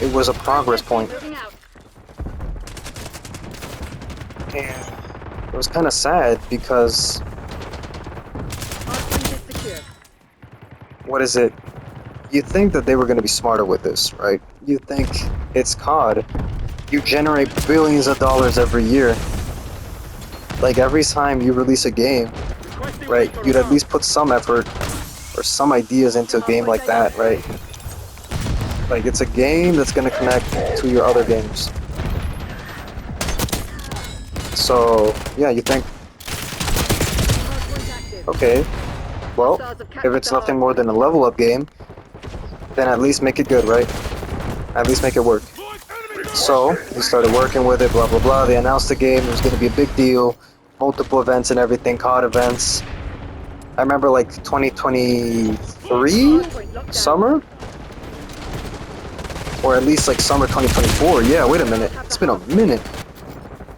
It was a progress point. And it was kind of sad because, what is it? You think that they were going to be smarter with this, right? You think it's COD. You generate billions of dollars every year. Like every time you release a game, right? You'd at least put some effort or some ideas into a game like that, right? Like it's a game that's going to connect to your other games. So, yeah, you think, okay, well, if it's nothing more than a level up game, then at least make it good, right? At least make it work. So, we started working with it, blah blah blah. They announced the game, it was going to be a big deal, multiple events and everything, COD events. I remember like 2023 summer? Or at least like summer 2024. Yeah, wait a minute. It's been a minute.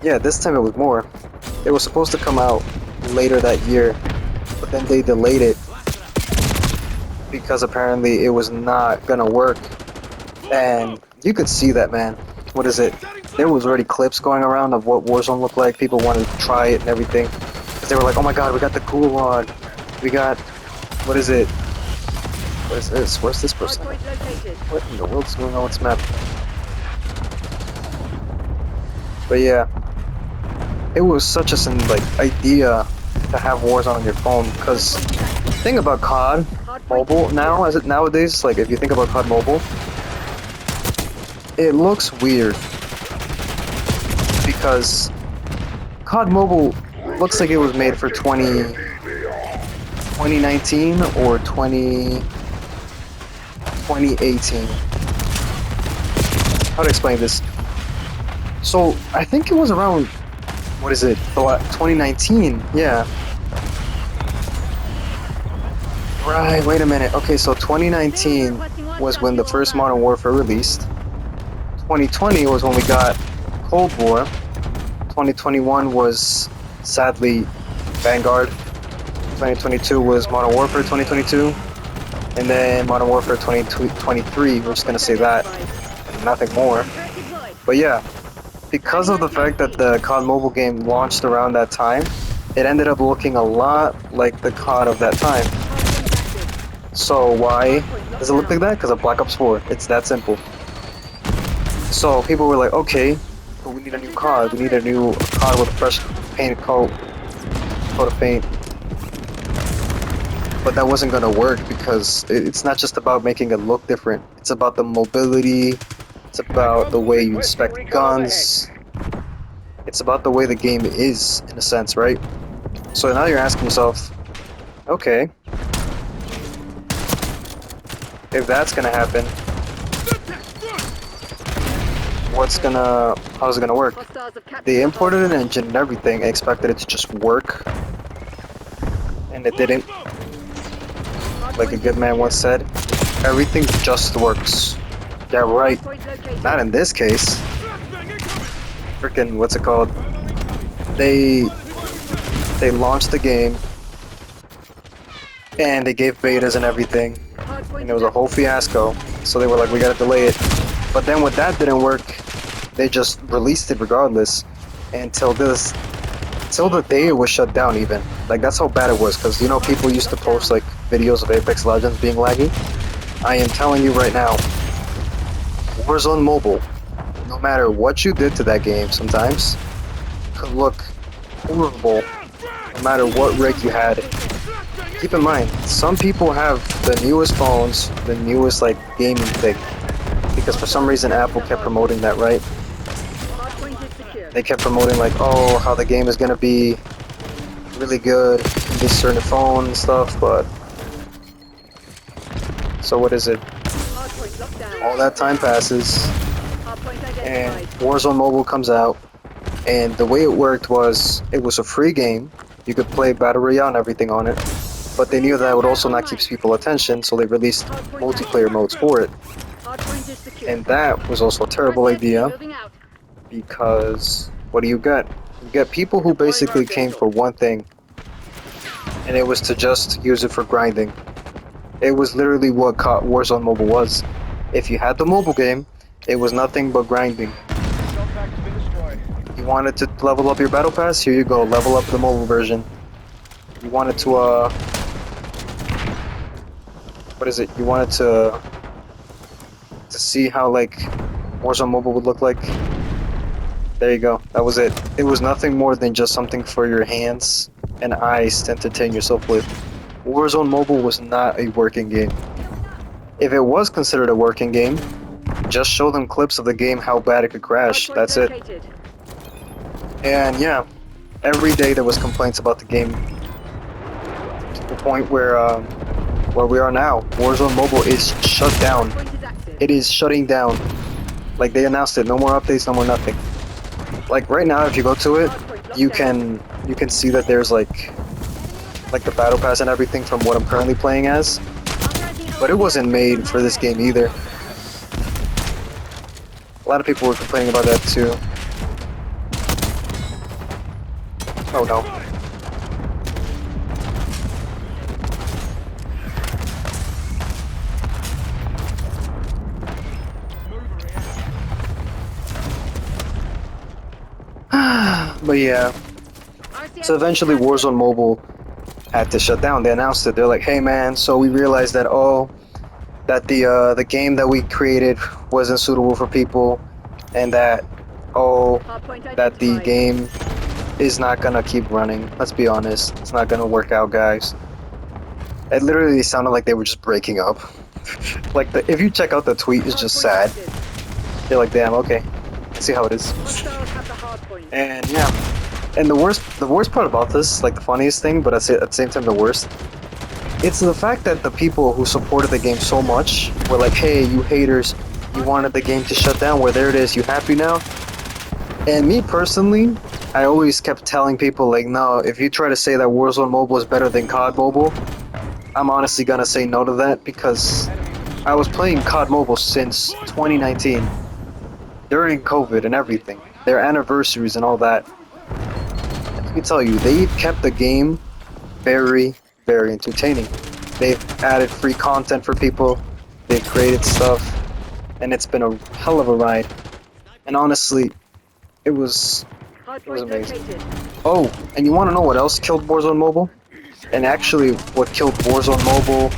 Yeah, this time it was more. It was supposed to come out later that year, but then they delayed it because apparently it was not gonna work. And you could see that, man. What is it? There was already clips going around of what Warzone looked like. People wanted to try it and everything. Because they were like, oh my god, we got the cool mod. We got... What is it? What is this? Where's this person? What in the world's going on with this map? But yeah. It was such a idea to have Warzone on your phone, because the thing about COD Mobile now, nowadays, like if you think about COD Mobile, it looks weird because COD Mobile looks like it was made for 2019 or 2018. How to explain this? So I think it was around, what is it, 2019, yeah. Right, wait a minute. Okay, so 2019 was when the first Modern Warfare released. 2020 was when we got Cold War. 2021 was, sadly, Vanguard. 2022 was Modern Warfare 2022. And then Modern Warfare 2023, we're just gonna say that, and nothing more. But yeah, because of the fact that the COD mobile game launched around that time, it ended up looking a lot like the COD of that time. So why does it look like that? Because of Black Ops 4. It's that simple. So people were like, okay, but we need a new COD. We need a new COD with a fresh paint coat of paint. But that wasn't gonna work because it's not just about making it look different. It's about the mobility. It's about the way you inspect guns. It's about the way the game is, in a sense, right? So now you're asking yourself, okay, if that's gonna happen, how's it gonna work? They imported an engine and everything and expected it to just work, and it didn't. Like a good man once said, everything just works. Yeah, right. Not in this case. Freaking, what's it called? They launched the game, and they gave betas and everything, and it was a whole fiasco. So they were like, we gotta delay it. But then when that didn't work, they just released it regardless until the day it was shut down even. Like that's how bad it was, because you know people used to post like videos of Apex Legends being laggy. I am telling you right now, Warzone Mobile, no matter what you did to that game sometimes, could look horrible no matter what rig you had. Keep in mind, some people have the newest phones, the newest like gaming thing, because for some reason Apple kept promoting that, right? They kept promoting like, oh, how the game is gonna be really good in this certain phone and stuff, but so what is it? All that time passes, and Warzone Mobile comes out, and the way it worked was, it was a free game. You could play Battle Royale and everything on it, but they knew that would also not keep people's attention, so they released multiplayer modes for it. And that was also a terrible idea, because what do you get? You get people who basically came for one thing, and it was to just use it for grinding. It was literally what Warzone Mobile was. If you had the mobile game, It was nothing but grinding. You wanted to level up your battle pass? Here you go, level up the mobile version. You wanted to what is it? You wanted to see how like Warzone Mobile would look like? There you go. That was it. It was nothing more than just something for your hands and eyes to entertain yourself with. Warzone Mobile was not a working game. If it was considered a working game, just show them clips of the game how bad it could crash. That's it. And yeah, every day there was complaints about the game. To the point where we are now. Warzone Mobile is shut down. It is shutting down. Like they announced it. No more updates, no more nothing. Like right now, if you go to it, you can see that there's like the battle pass and everything from what I'm currently playing as. But it wasn't made for this game either. A lot of people were complaining about that too. Oh no. But yeah. So eventually Warzone Mobile had to shut down. They announced it. They're like, hey man, so we realized that that the game that we created wasn't suitable for people, and that that the game is not gonna keep running. Let's be honest, it's not gonna work out, guys. It literally sounded like they were just breaking up. Like if you check out the tweet, it's just sad. You're like, damn, okay, let's see how it is. And yeah, and the worst part about this, like the funniest thing, but at the same time the worst, it's the fact that the people who supported the game so much were like, hey, you haters, you wanted the game to shut down, well there it is, you happy now? And me personally, I always kept telling people like, no, if you try to say that Warzone Mobile is better than COD Mobile, I'm honestly gonna say no to that, because I was playing COD Mobile since 2019, during COVID and everything, their anniversaries and all that. And let me tell you, they kept the game very, very entertaining. They've added free content for people, they've created stuff, and it's been a hell of a ride. And honestly, it was amazing. Oh, and you want to know what else killed Warzone Mobile? And actually, what killed Warzone Mobile,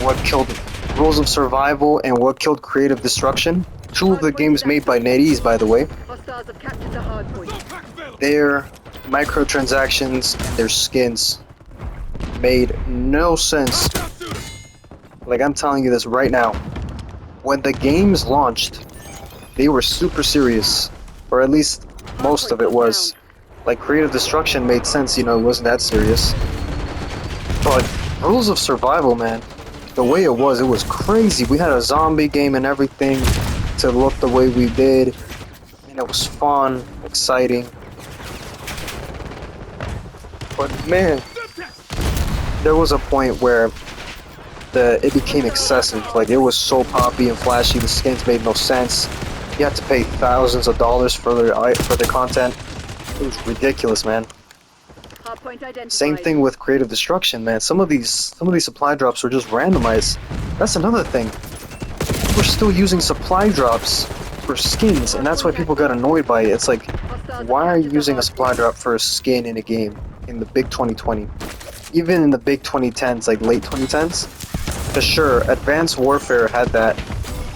what killed Rules of Survival, and what killed Creative Destruction? Two of the games made by NetEase, by the way. Their microtransactions and their skins made no sense. Like, I'm telling you this right now. When the games launched, they were super serious. Or at least most of it was. Like, Creative Destruction made sense, you know, it wasn't that serious. But Rules of Survival, man, the way it was crazy. We had a zombie game and everything to look the way we did. And it was fun, exciting. But man, there was a point where it became excessive. Like, it was so poppy and flashy, the skins made no sense. You had to pay thousands of dollars for their content. It was ridiculous, man. Same thing with Creative Destruction, man. Some of these supply drops were just randomized. That's another thing. We're still using supply drops for skins, and that's why people got annoyed by it. It's like, why are you using a supply drop for a skin in a game in the big 2020? Even in the big 2010s, like late 2010s? For sure, Advanced Warfare had that,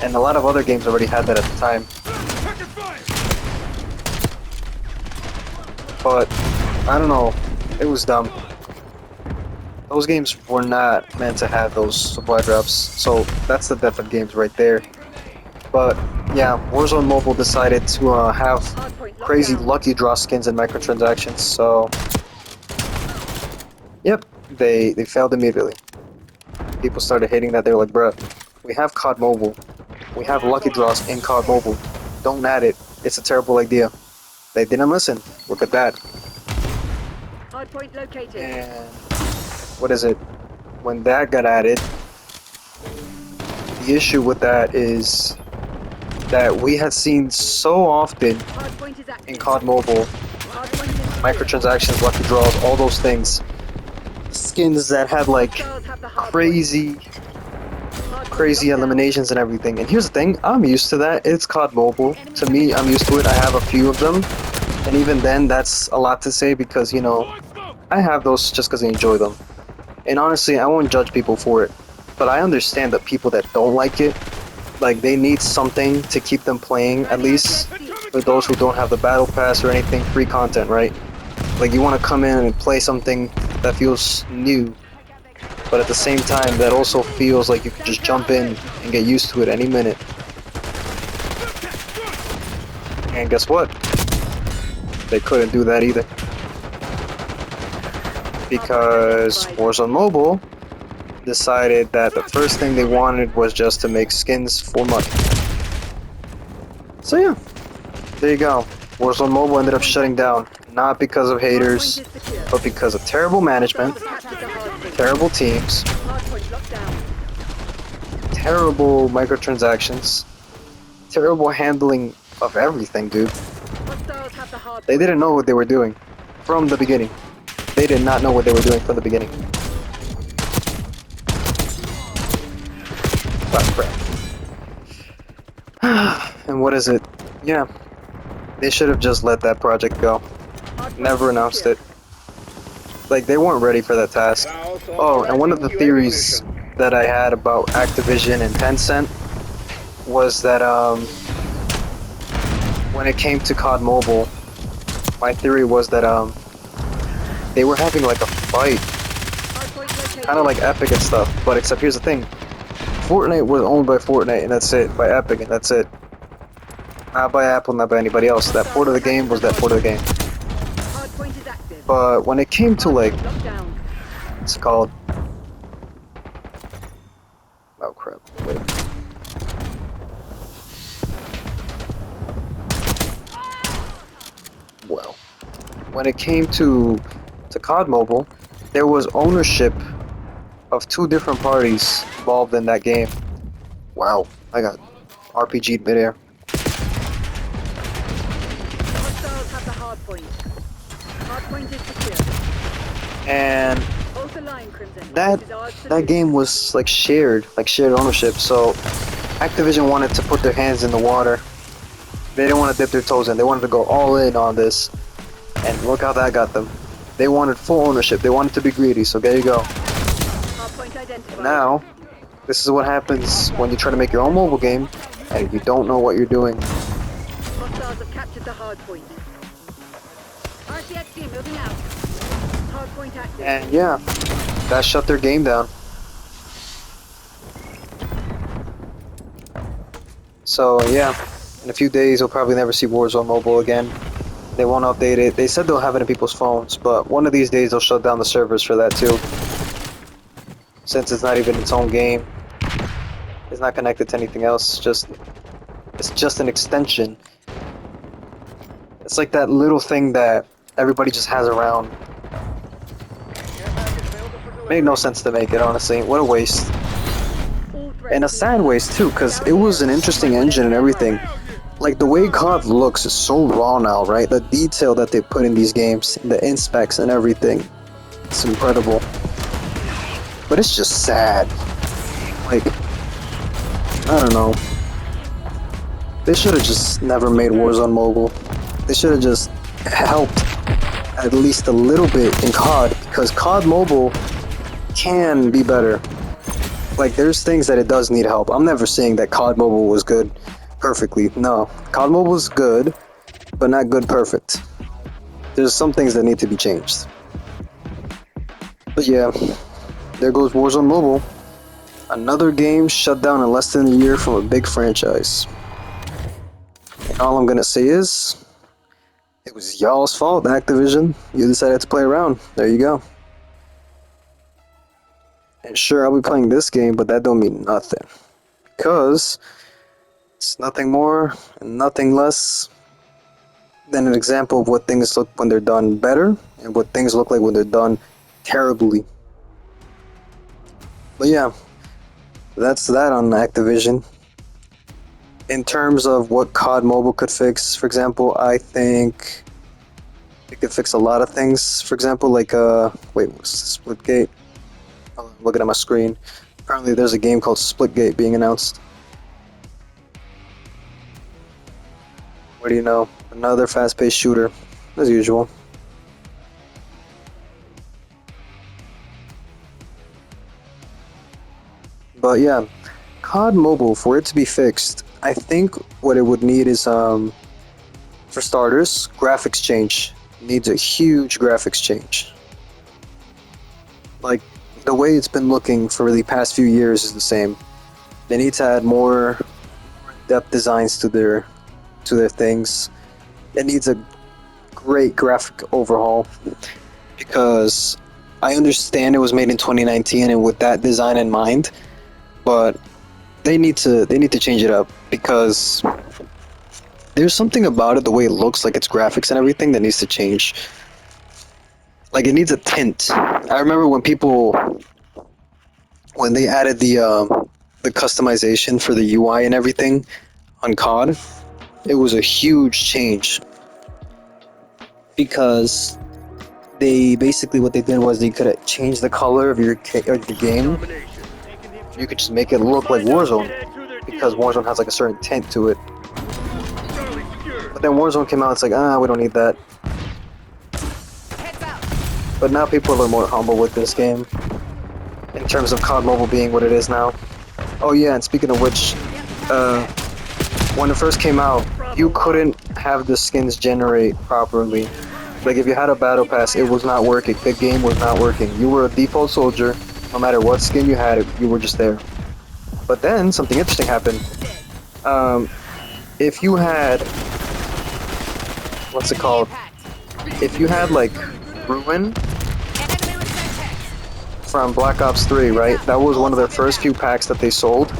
and a lot of other games already had that at the time. But, I don't know, it was dumb. Those games were not meant to have those supply drops, so that's the death of games right there. But, yeah, Warzone Mobile decided to have crazy lucky draw skins and microtransactions, so... Yep, they failed immediately. People started hating that. They were like, bruh, we have COD Mobile. We have lucky draws in COD Mobile. Don't add it. It's a terrible idea. They didn't listen. Look at that. Hardpoint located. And what is it? When that got added, the issue with that is that we had seen so often in COD Mobile, microtransactions, lucky draws, all those things, skins that had like crazy crazy eliminations and everything. And here's the thing, I'm used to that. It's COD Mobile. To me, I'm used to it. I have a few of them. And even then, that's a lot to say because, you know, I have those just because I enjoy them. And honestly, I won't judge people for it. But I understand that people that don't like it, like, they need something to keep them playing, at least for those who don't have the battle pass or anything, free content, right? Like, you want to come in and play something that feels new, but at the same time, that also feels like you can just jump in and get used to it any minute. And guess what? They couldn't do that either. Because Warzone Mobile decided that the first thing they wanted was just to make skins for money. So yeah, there you go. Warzone Mobile ended up shutting down, not because of haters, but because of terrible management, terrible teams, terrible microtransactions, terrible handling of everything, dude. They didn't know what they were doing from the beginning. They did not know what they were doing from the beginning. Oh, crap. And what is it? Yeah. They should have just let that project go. Never announced it. Like, they weren't ready for that task. Oh, and one of the theories that I had about Activision and Tencent was that, when it came to COD Mobile, my theory was that, they were having like a fight. Kind of like Epic and stuff, but except here's the thing. Fortnite was owned by Fortnite and that's it, by Epic and that's it. Not by Apple, not by anybody else. That port of the game was that port of the game. But when it came to like, it's called, oh crap, wait. Well, when it came to COD Mobile, there was ownership of two different parties involved in that game. Wow, I got RPG'd midair. And that game was like shared ownership. So Activision wanted to put their hands in the water. They didn't want to dip their toes in. They wanted to go all in on this. And look how that got them. They wanted full ownership. They wanted to be greedy. So there you go. Now, this is what happens when you try to make your own mobile game and you don't know what you're doing. Hostiles have captured the hard point. RCXD moving out. Hard point active. And yeah, that shut their game down. So yeah, in a few days you'll probably never see Warzone Mobile again. They won't update it. They said they'll have it in people's phones, but one of these days they'll shut down the servers for that too. Since it's not even its own game. It's not connected to anything else. It's just an extension. It's like that little thing that everybody just has around. Made no sense to make it, honestly. What a waste. And a sad waste too, because it was an interesting engine and everything. Like, the way COD looks is so raw now, right? The detail that they put in these games, the inspects and everything, it's incredible. But it's just sad. Like, I don't know. They should have just never made Warzone Mobile. They should have just helped at least a little bit in COD, because COD Mobile can be better. Like, there's things that it does need help. I'm never saying that COD Mobile was good perfectly. No, COD Mobile is good, but not good perfect. There's some things that need to be changed. But yeah, there goes Warzone Mobile. Another game shut down in less than a year from a big franchise. And all I'm gonna say is, it was y'all's fault, Activision. You decided to play around. There you go. And sure, I'll be playing this game, but that don't mean nothing. Because it's nothing more and nothing less than an example of what things look when they're done better and what things look like when they're done terribly. But yeah, that's that on Activision. In terms of what COD Mobile could fix, for example, I think it could fix a lot of things. For example, like, wait, what's Splitgate? I'm looking at my screen. Apparently there's a game called Splitgate being announced. What do you know? Another fast-paced shooter, as usual. But yeah, COD Mobile, for it to be fixed, I think what it would need is, for starters, graphics change. Needs a huge graphics change. Like, the way it's been looking for the past few years is the same. They need to add more depth designs to their things. It needs a great graphic overhaul, because I understand it was made in 2019 and with that design in mind, but they need to change it up, because there's something about it, the way it looks, like its graphics and everything, that needs to change. Like, it needs a tint. I remember when they added the customization for the UI and everything on COD, it was a huge change, because they basically, what they did was they could change the color of your game. You could just make it look like Warzone, because Warzone has like a certain tint to it. But then Warzone came out, it's like, we don't need that. But now people are a little more humble with this game, in terms of COD Mobile being what it is now. Oh yeah, and speaking of which, when it first came out, you couldn't have the skins generate properly. Like, if you had a battle pass, it was not working. The game was not working. You were a default soldier, no matter what skin you had, you were just there. But then something interesting happened. If you had, what's it called? If you had like Ruin from Black Ops 3, right? That was one of their first few packs that they sold.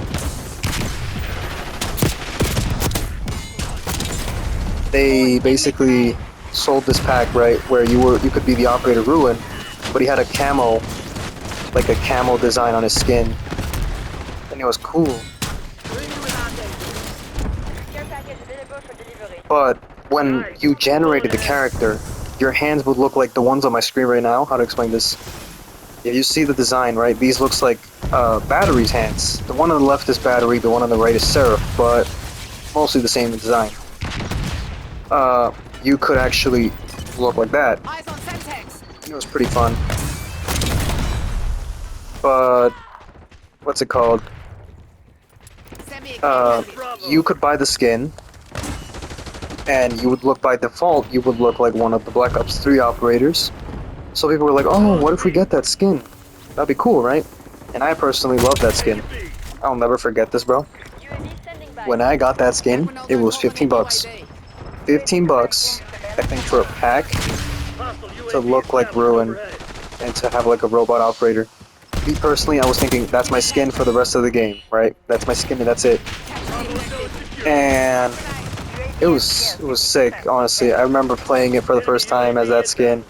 They basically sold this pack, right, where you could be the operator Ruin, but he had a camo, like a camo design on his skin, and it was cool. But when you generated the character, your hands would look like the ones on my screen right now. How to explain this? If you see the design, right, these looks like Battery's hands. The one on the left is Battery, the one on the right is Seraph, but mostly the same design. You could actually look like that. It was pretty fun. But what's it called? You could buy the skin, and you would look, by default, you would look like one of the Black Ops 3 operators. So people were like, oh, what if we get that skin? That'd be cool, right? And I personally love that skin. I'll never forget this, bro. When I got that skin, it was 15 bucks. 15 bucks, I think, for a pack to look like Ruin and to have like a robot operator. Me personally, I was thinking, that's my skin for the rest of the game, right? That's my skin and that's it. And it was sick, honestly. I remember playing it for the first time as that skin.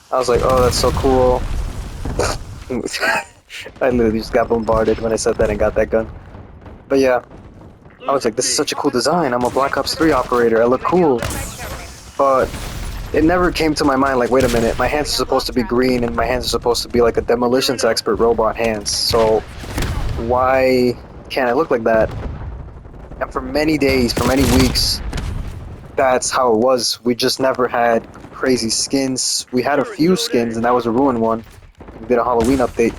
I was like, oh, that's so cool. I literally just got bombarded when I said that and got that gun. But yeah, I was like, this is such a cool design. I'm a Black Ops 3 operator. I look cool. But it never came to my mind, like, wait a minute, my hands are supposed to be green and my hands are supposed to be like a demolitions expert robot hands. So why can't I look like that? And for many days, for many weeks, that's how it was. We just never had crazy skins. We had a few skins, and that was a Ruin one. We did a Halloween update.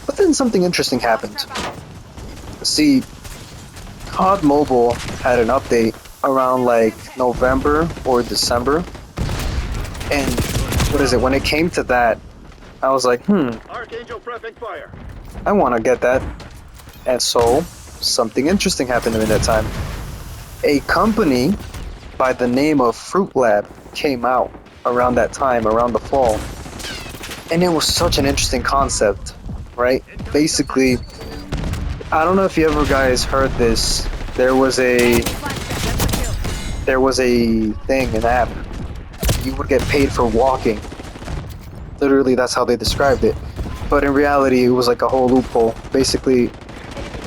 But then something interesting happened. See, COD Mobile had an update around like November or December. And what is it? When it came to that, I was like, Archangel prepping fire. I want to get that. And so, something interesting happened in that time. A company by the name of Fruit Lab came out around that time, around the fall. And it was such an interesting concept, right? Basically, I don't know if you ever guys heard this. There was a thing, an app. You would get paid for walking. Literally, that's how they described it. But in reality, it was like a whole loophole. Basically,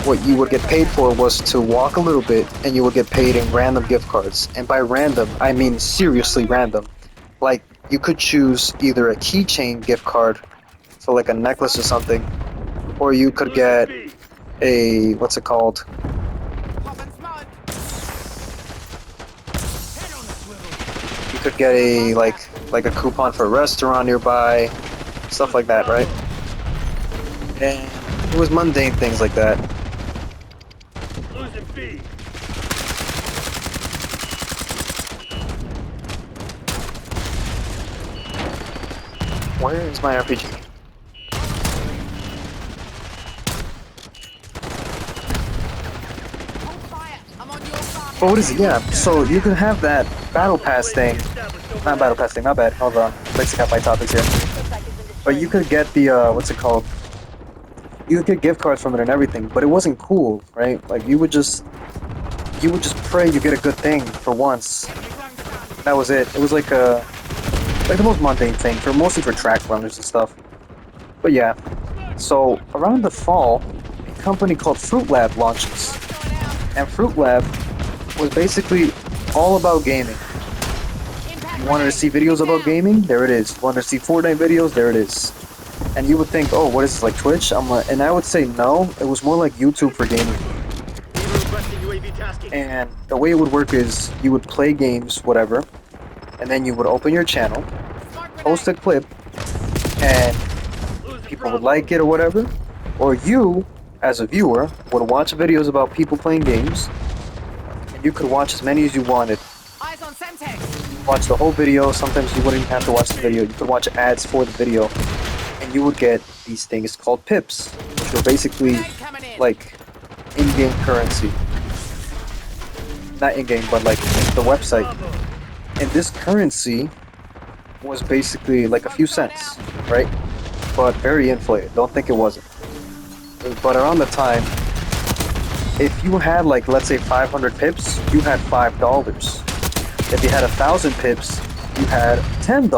what you would get paid for was to walk a little bit, and you would get paid in random gift cards. And by random, I mean seriously random. Like, you could choose either a keychain gift card for like a necklace or something, or you could get a, what's it called? You could get a like a coupon for a restaurant nearby, stuff like that, right? And it was mundane things like that. Losing B. Where is my RPG? Oh, what is it? Yeah, so you can have that battle pass thing. Not battle pass thing, my bad. Hold on. Mixing up my topics here. But you could get the, what's it called? You could get gift cards from it and everything, but it wasn't cool, right? Like, you would just pray you get a good thing for once. That was it. It was like the most mundane thing, mostly for track runners and stuff. But yeah, so around the fall, a company called Fruit Lab launches. And Fruit Lab was basically all about gaming. You wanted to see videos about gaming? There it is. You wanted to see Fortnite videos? There it is. And you would think, oh, what is this, like Twitch? And I would say no, it was more like YouTube for gaming. And the way it would work is you would play games, whatever, and then you would open your channel, post a clip, and people would like it or whatever, or you, as a viewer, would watch videos about people playing games, and you could watch as many as you wanted. Eyes on Semtex. Watch the whole video. Sometimes you wouldn't even have to watch the video. You could watch ads for the video, and you would get these things called pips, which were basically like in-game currency. Not in-game, but like the website. And this currency was basically like a few cents, right? But very inflated. Don't think it wasn't. But around the time, if you had like, let's say 500 pips, you had $5. If you had 1,000 pips, you had $10.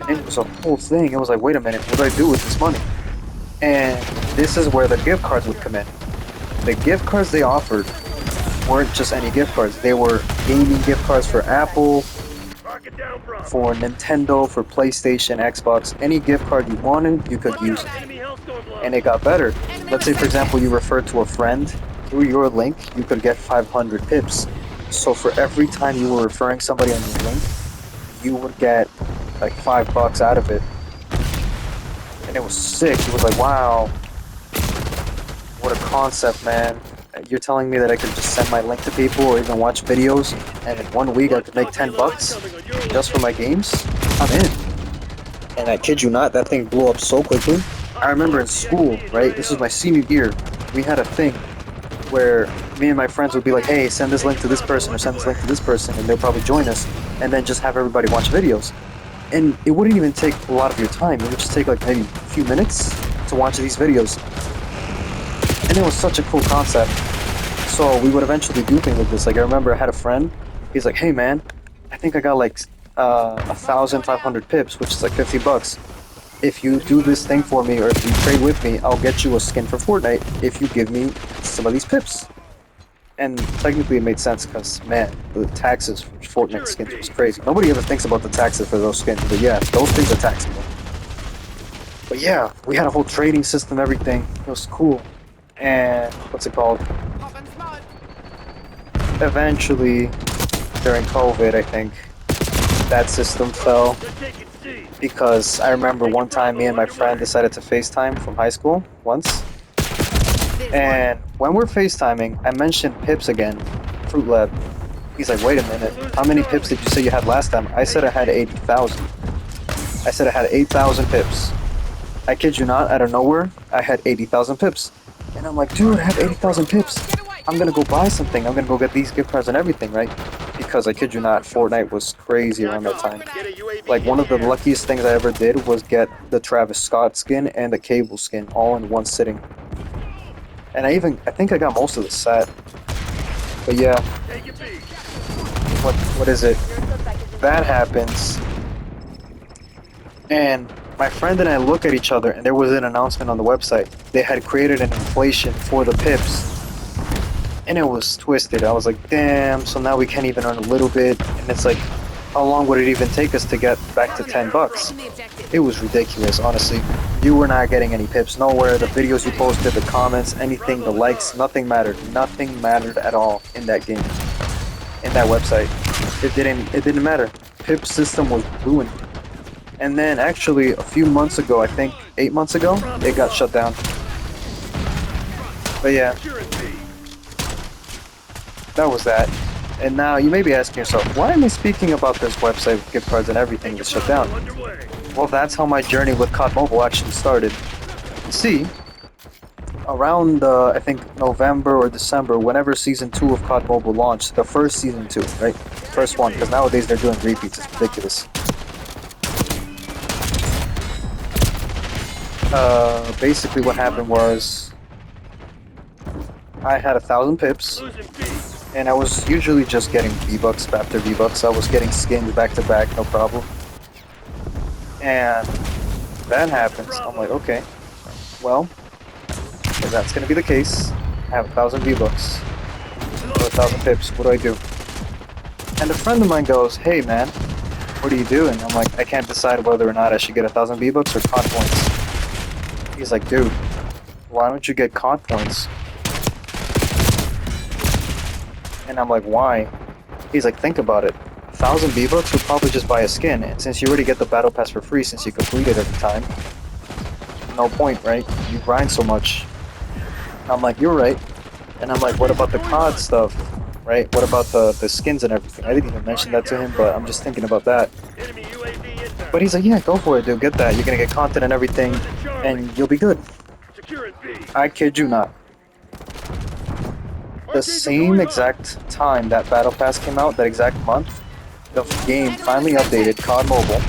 And it was a whole thing. It was like, wait a minute, what do I do with this money? And this is where the gift cards would come in. The gift cards they offered weren't just any gift cards. They were gaming gift cards for Apple, for Nintendo, for PlayStation, Xbox. Any gift card you wanted, you could use it. And it got better. Let's say, for example, you referred to a friend. Through your link, you could get 500 pips. So for every time you were referring somebody on your link, you would get like $5 out of it. And it was sick. It was like, wow, what a concept, man. You're telling me that I could just send my link to people or even watch videos, and in 1 week I could make $10 just for my games? I'm in. And I kid you not, that thing blew up so quickly. I remember in school, right? This was my senior year. We had a thing where me and my friends would be like, hey, send this link to this person or send this link to this person, and they'll probably join us, and then just have everybody watch videos. And it wouldn't even take a lot of your time. It would just take like maybe a few minutes to watch these videos. And it was such a cool concept. So we would eventually do things like this. Like I remember I had a friend, he's like, hey man, I think I got like 1,500 pips, which is like $50. If you do this thing for me, or if you trade with me, I'll get you a skin for Fortnite if you give me some of these pips. And technically it made sense because, man, the taxes for Fortnite skins was crazy. Nobody ever thinks about the taxes for those skins, but yeah, those things are taxable. But yeah, we had a whole trading system, everything. It was cool. And what's it called? Eventually, during COVID, I think, that system fell. Because I remember one time me and my friend decided to FaceTime from high school once. And when we're FaceTiming, I mentioned pips again, Fruit Lab. He's like, wait a minute, how many pips did you say you had last time? I said I had 80,000. I said I had 8,000 pips. I kid you not, out of nowhere, I had 80,000 pips. And I'm like, dude, I have 80,000 pips. I'm gonna go buy something. I'm gonna go get these gift cards and everything, right? Because I kid you not, Fortnite was crazy around that time. Like, one of the luckiest things I ever did was get the Travis Scott skin and the Cable skin all in one sitting. And I think I got most of the set. But yeah. What is it? That happens. And my friend and I look at each other, and there was an announcement on the website. They had created an inflation for the pips. And it was twisted. I was like, damn, so now we can't even earn a little bit. And it's like, How long would it even take us to get back to 10 bucks? It was ridiculous, honestly. You were not getting any pips nowhere. The videos you posted, the comments, anything, the likes, nothing mattered. Nothing mattered at all in that game. In that website. It didn't matter. Pip system was ruined. And then actually a few months ago, I think 8 months ago, it got shut down. But yeah, that was that. And now you may be asking yourself, why am I speaking about this website with gift cards and everything that's shut down? Well, that's how my journey with COD Mobile actually started. You see, around I think November or December, whenever Season 2 of COD Mobile launched, the first Season 2, right? First one, because nowadays they're doing repeats, it's ridiculous. Basically what happened was, I had 1,000 pips, and I was usually just getting V-Bucks after V-Bucks. I was getting skins back to back, no problem. And that happens. I'm like, okay, well, if that's gonna be the case, I have 1,000 V-Bucks or 1,000 pips. What do I do? And a friend of mine goes, "Hey man, what are you doing?" I'm like, "I can't decide whether or not I should get 1,000 V-Bucks or COD points." He's like, "Dude, why don't you get COD points?" And I'm like, "Why?" He's like, "Think about it. 1,000 V-Bucks would probably just buy a skin, and since you already get the battle pass for free since you complete it every time, no point, right? You grind so much." I'm like, "You're right." And I'm like, "What about the COD stuff, right? What about the skins and everything?" I didn't even mention that to him, but I'm just thinking about that. But he's like, "Yeah, go for it, dude. Get that. You're gonna get content and everything, and you'll be good." I kid you not. The same exact time that Battle Pass came out, that exact month, the game finally updated COD Mobile.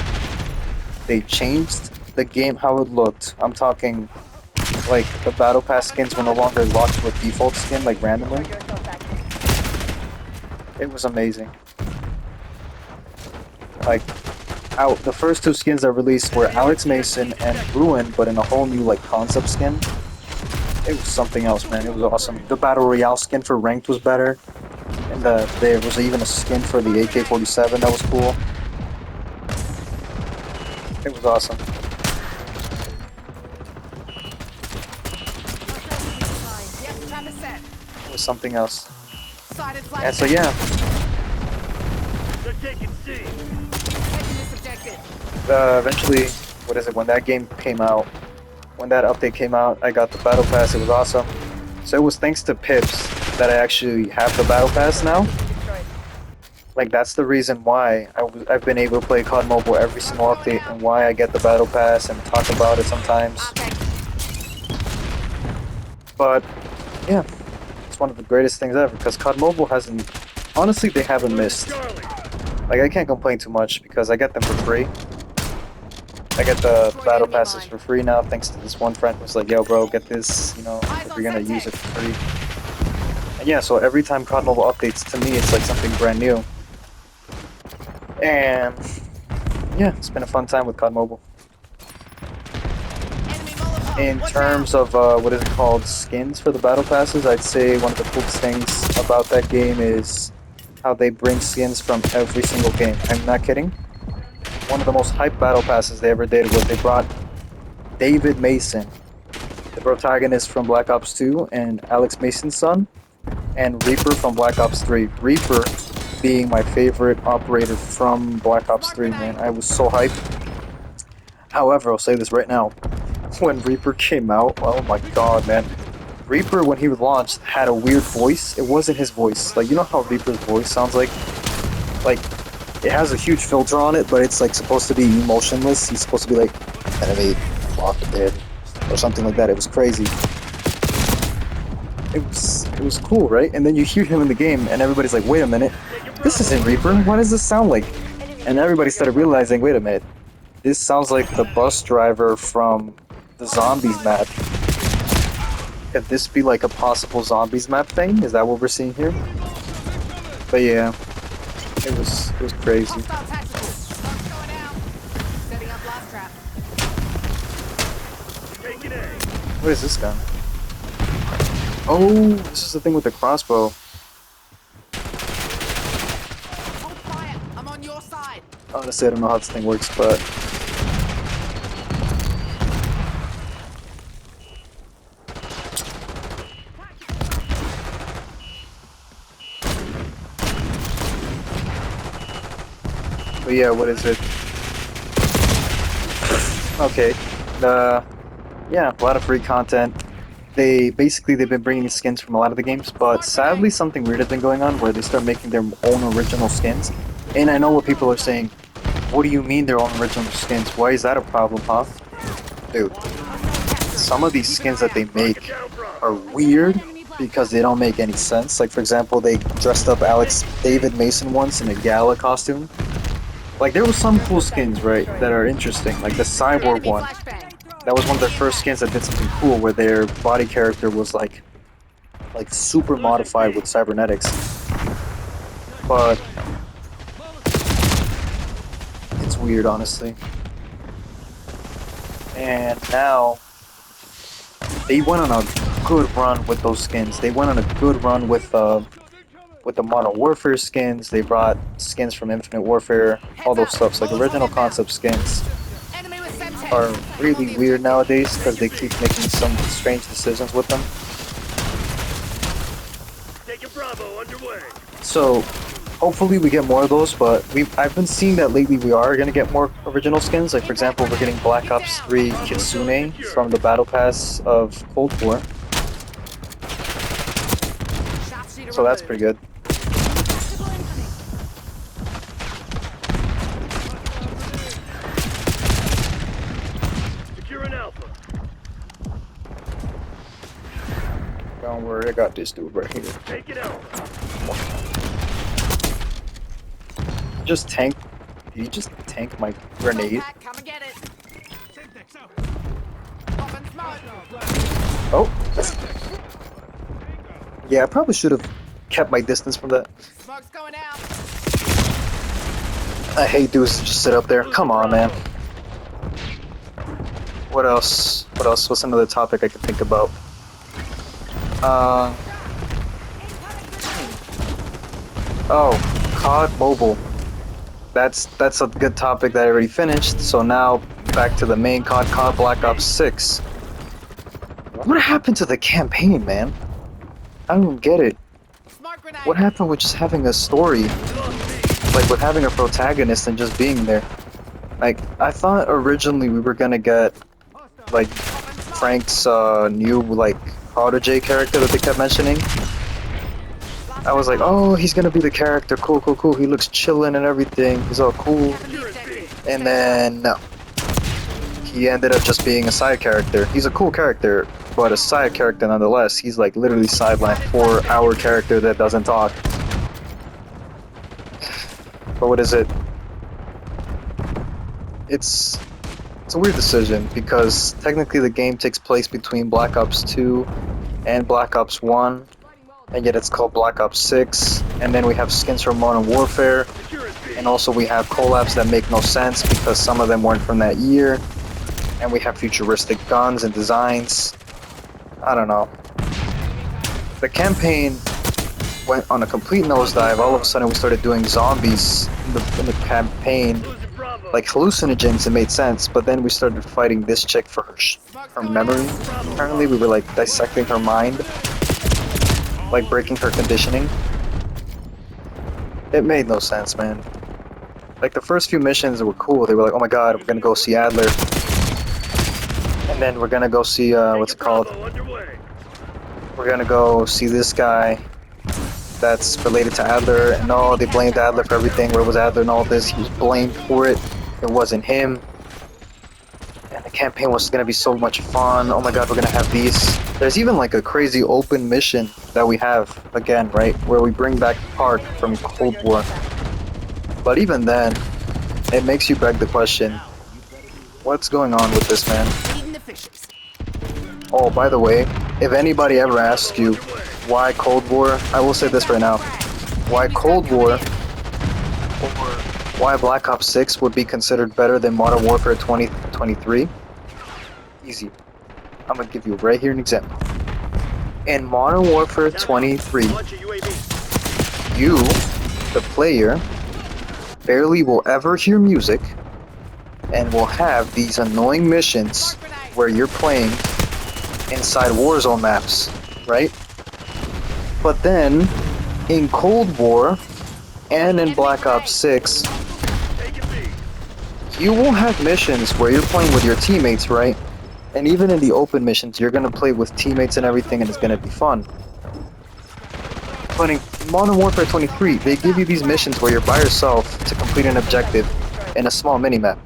They changed the game how it looked. I'm talking like the Battle Pass skins were no longer locked with default skin, like randomly. It was amazing. Like, the first two skins that released were Alex Mason and Ruin, but in a whole new like concept skin. It was something else, man. It was awesome. The Battle Royale skin for Ranked was better. And there was even a skin for the AK-47 that was cool. It was awesome. It was something else. And so yeah. Eventually, what is it, when that game came out, when that update came out, I got the Battle Pass. It was awesome. So it was thanks to Pips that I actually have the Battle Pass now. Like, that's the reason why I've been able to play COD Mobile every single update, and why I get the Battle Pass and talk about it sometimes. But yeah, it's one of the greatest things ever, because COD Mobile hasn't, honestly, they haven't missed. Like, I can't complain too much because I get them for free. I get the battle passes for free now, thanks to this one friend who's like, "Yo bro, get this, you know, if you're gonna use it for free." And yeah, so every time COD Mobile updates, to me it's like something brand new. And yeah, it's been a fun time with COD Mobile. In terms of, what is it called, skins for the battle passes, I'd say one of the coolest things about that game is how they bring skins from every single game. I'm not kidding. One of the most hyped battle passes they ever did was they brought David Mason, the protagonist from Black Ops 2, and Alex Mason's son, and Reaper from Black Ops 3. Reaper being my favorite operator from Black Ops 3, man. I was so hyped. However, I'll say this right now. When Reaper came out, oh my god, man. Reaper, when he launched, had a weird voice. It wasn't his voice. Like, you know how Reaper's voice sounds like? Like, it has a huge filter on it, but it's like supposed to be emotionless. He's supposed to be like, "Enemy, walk dead," or something like that. It was crazy. It was cool, right? And then you hear him in the game, and everybody's like, "Wait a minute, this isn't Reaper. What does this sound like?" And everybody started realizing, "Wait a minute, this sounds like the bus driver from the Zombies map." Could this be like a possible Zombies map thing? Is that what we're seeing here? But yeah. It was crazy. What is this gun? Oh, this is the thing with the crossbow. Hold fire. I'm on your side. Honestly, I don't know how this thing works, but yeah, what is it? Okay, yeah, a lot of free content. They've been bringing skins from a lot of the games, but sadly something weird has been going on where they start making their own original skins. And I know what people are saying. What do you mean their own original skins? Why is that a problem, huh? Dude, some of these skins that they make are weird because they don't make any sense. Like, for example, they dressed up Alex David Mason once in a gala costume. Like, there was some cool skins, right, that are interesting. Like the Cyborg one. That was one of their first skins that did something cool where their body character was like super modified with cybernetics. But it's weird, honestly. And now they went on a good run with those skins. They went on a good run with the Modern Warfare skins. They brought skins from Infinite Warfare, all those stuffs. Like original concept skins are really weird nowadays because they keep making some strange decisions with them. Taking Bravo underway. So hopefully we get more of those, but I've been seeing that lately we are gonna get more original skins. Like for example, we're getting Black Ops 3 Kitsune from the Battle Pass of Cold War. So that's pretty good. Securing Alpha. Don't worry, I got this dude right here. Take it out. Just tank. Did you just tank my grenade? Come and get it. Oh. Yeah, I probably should have kept my distance from that. Smoke's going out. I hate dudes to just sit up there. Come on, man. What else? What else? What's another topic I could think about? Oh, COD Mobile. That's a good topic that I already finished. So now back to the main COD Black Ops 6. What happened to the campaign, man? I don't get it. Smart grenade. What happened with just having a story? Like with having a protagonist and just being there? Like, I thought originally we were gonna get like Frank's new like protege character that they kept mentioning. I was like, oh, he's gonna be the character, cool, cool, cool. He looks chillin' and everything. He's all cool. And then no, he ended up just being a side character. He's a cool character, but a side character nonetheless. He's like literally sidelined for our character that doesn't talk. But what is it? It's a weird decision because technically the game takes place between Black Ops 2 and Black Ops 1, and yet it's called Black Ops 6. And then we have skins from Modern Warfare, and also we have collabs that make no sense because some of them weren't from that year. And we have futuristic guns and designs. I don't know. The campaign went on a complete nosedive. All of a sudden we started doing zombies in the campaign. Like hallucinogens, it made sense, but then we started fighting this chick for her memory. Apparently we were like dissecting her mind. Like breaking her conditioning. It made no sense, man. Like the first few missions were cool. They were like, oh my god, we're gonna go see Adler. And then we're gonna go see, what's it called? We're gonna go see this guy that's related to Adler. And no, they blamed Adler for everything. Where was Adler and all this? He was blamed for it. It wasn't him. And the campaign was gonna be so much fun. Oh my god, we're gonna have these. There's even like a crazy open mission that we have again, right? Where we bring back Park from Cold War. But even then, it makes you beg the question, what's going on with this, man? Eating the fishes. Oh, by the way, if anybody ever asks you why Cold War, I will say this right now. Why Cold War or why Black Ops 6 would be considered better than Modern Warfare 2023? Easy. I'm gonna give you right here an example. In Modern Warfare 23, you, the player, barely will ever hear music and will have these annoying missions where you're playing inside Warzone maps, right? But then in Cold War and in Black Ops 6, Taking B. you will have missions where you're playing with your teammates, right? And even in the open missions, you're gonna play with teammates and everything, and it's gonna be fun. But in Modern Warfare 23, they give you these missions where you're by yourself to complete an objective in a small minimap.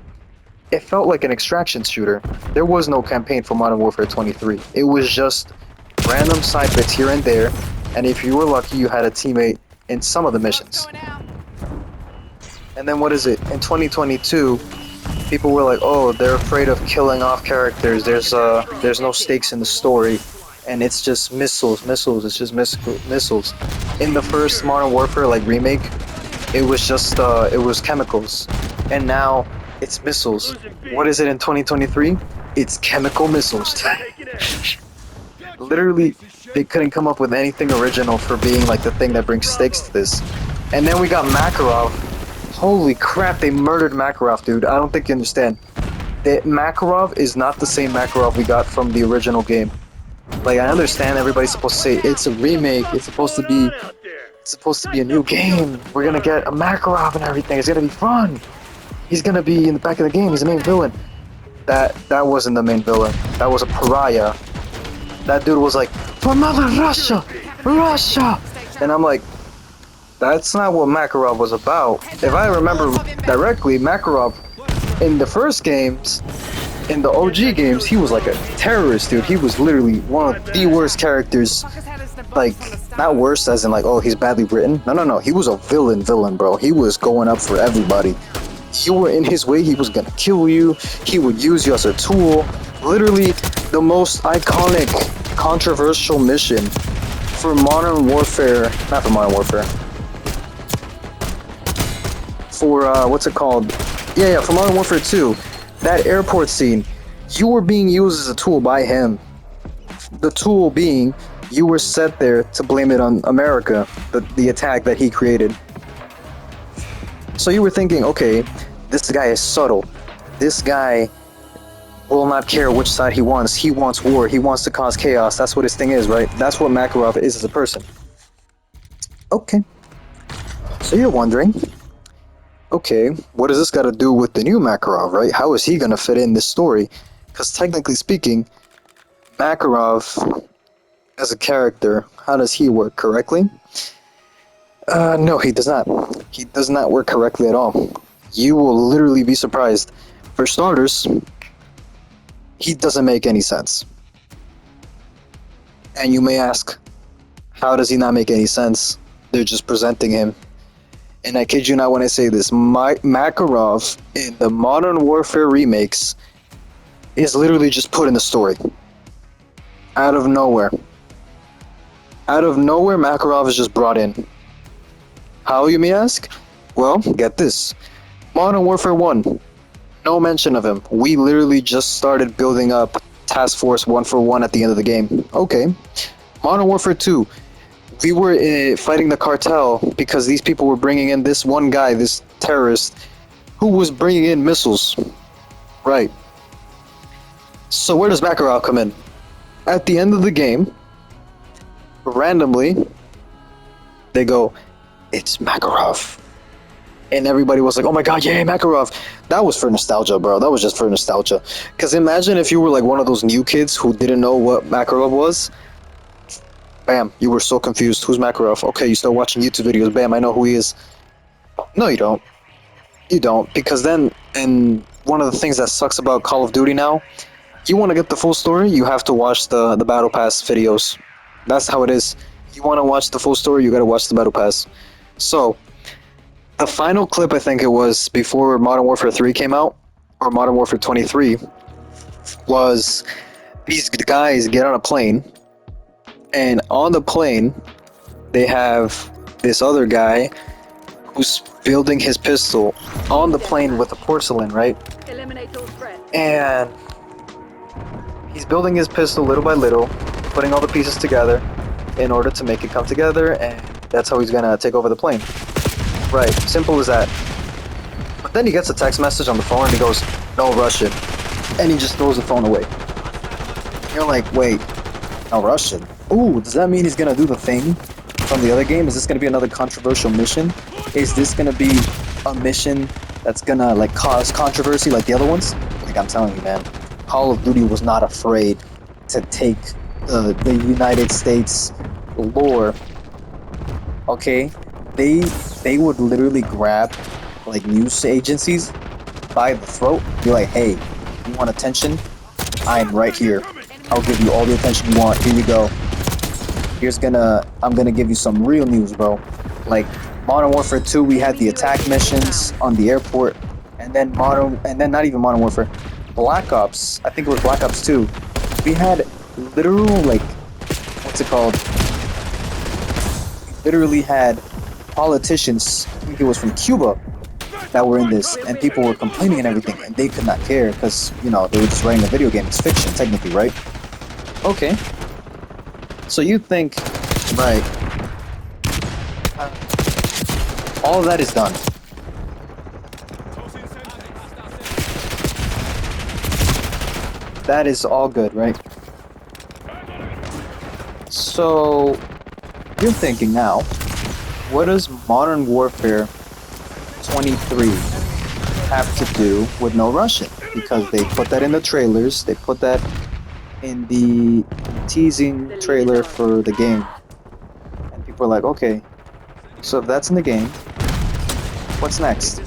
It felt like an extraction shooter. There was no campaign for Modern Warfare 23. It was just random side bits here and there, and if you were lucky, you had a teammate in some of the missions. Going out. And then what is it? In 2022, people were like, "Oh, they're afraid of killing off characters. There's no stakes in the story, and it's just missiles. It's just missiles." In the first Modern Warfare like remake, it was just it was chemicals, and now it's missiles. What is it in 2023? It's chemical missiles. Taking A. Literally, they couldn't come up with anything original for being like the thing that brings stakes to this. And then we got Makarov. Holy crap, they murdered Makarov, dude. I don't think you understand. Makarov is not the same Makarov we got from the original game. Like, I understand everybody's supposed to say it's a remake, it's supposed to be a new game. We're gonna get a Makarov and everything. It's gonna be fun. He's gonna be in the back of the game. He's the main villain. That wasn't the main villain. That was a pariah. That dude was like, "For Mother Russia, Russia," and I'm like, that's not what Makarov was about. If I remember directly, Makarov in the first games, in the OG games, he was like a terrorist, dude. He was literally one of the worst characters. Like, not worse as in like, oh, he's badly written. No. He was a villain, bro. He was going up for everybody. You were in his way, he was gonna kill you. He would use you as a tool. Literally, the most iconic, controversial mission for Modern Warfare, not for Modern Warfare. For, what's it called? Yeah, for Modern Warfare 2. That airport scene, you were being used as a tool by him. The tool being, you were set there to blame it on America, the attack that he created. So you were thinking, okay, this guy is subtle. This guy will not care which side he wants. He wants war. He wants to cause chaos. That's what his thing is, right? That's what Makarov is as a person. Okay. So you're wondering, okay, what does this got to do with the new Makarov, right? How is he going to fit in this story? Because technically speaking, Makarov, as a character, how does he work correctly? No, he does not. He does not work correctly at all. You will literally be surprised. For starters, he doesn't make any sense. And you may ask, how does he not make any sense? They're just presenting him. And I kid you not when I say this, Makarov in the Modern Warfare remakes is literally just put in the story. Out of nowhere. Out of nowhere, Makarov is just brought in. How, you may ask? Well, get this. Modern Warfare 1, no mention of him. We literally just started building up Task Force 1 for 1 at the end of the game. Okay. Modern Warfare 2, we were fighting the cartel because these people were bringing in this one guy, this terrorist, who was bringing in missiles. Right. So where does Makarov come in? At the end of the game, randomly, they go, it's Makarov. And everybody was like, oh my god, yay, Makarov. That was for nostalgia, bro. That was just for nostalgia. Because imagine if you were like one of those new kids who didn't know what Makarov was. Bam, you were so confused. Who's Makarov? Okay, you start watching YouTube videos. Bam, I know who he is. No, you don't. You don't. Because then, and one of the things that sucks about Call of Duty now, you want to get the full story, you have to watch the Battle Pass videos. That's how it is. You want to watch the full story, you got to watch the Battle Pass. So, the final clip, I think it was before Modern Warfare 3 came out, or Modern Warfare 23, was these guys get on a plane, and on the plane, they have this other guy who's building his pistol on the plane with the porcelain, right? Eliminate all threats. And he's building his pistol little by little, putting all the pieces together in order to make it come together, and that's how he's gonna take over the plane. Right, simple as that. But then he gets a text message on the phone and he goes, "No Russian," and he just throws the phone away. You're like, wait, no Russian? Ooh, does that mean he's gonna do the thing from the other game? Is this gonna be another controversial mission? Is this gonna be a mission that's gonna like cause controversy like the other ones? Like I'm telling you, man, Call of Duty was not afraid to take the United States lore. Okay, they would literally grab like news agencies by the throat, be like, "Hey, you want attention? I'm right here. I'll give you all the attention you want. Here you go. I'm gonna give you some real news, bro." Like Modern Warfare 2, we had the attack missions on the airport, and then not even Modern Warfare, Black Ops. I think it was Black Ops 2. We had literal like, what's it called? Literally had politicians, I think it was from Cuba, that were in this, and people were complaining and everything, and they could not care because, you know, they were just writing a video game. It's fiction, technically, right? Okay. So you think, right, all of that is done. That is all good, right? So you're thinking now, what does Modern Warfare 23 have to do with no Russian? Because they put that in the trailers, they put that in the teasing trailer for the game, and people are like, okay, so if that's in the game, what's next?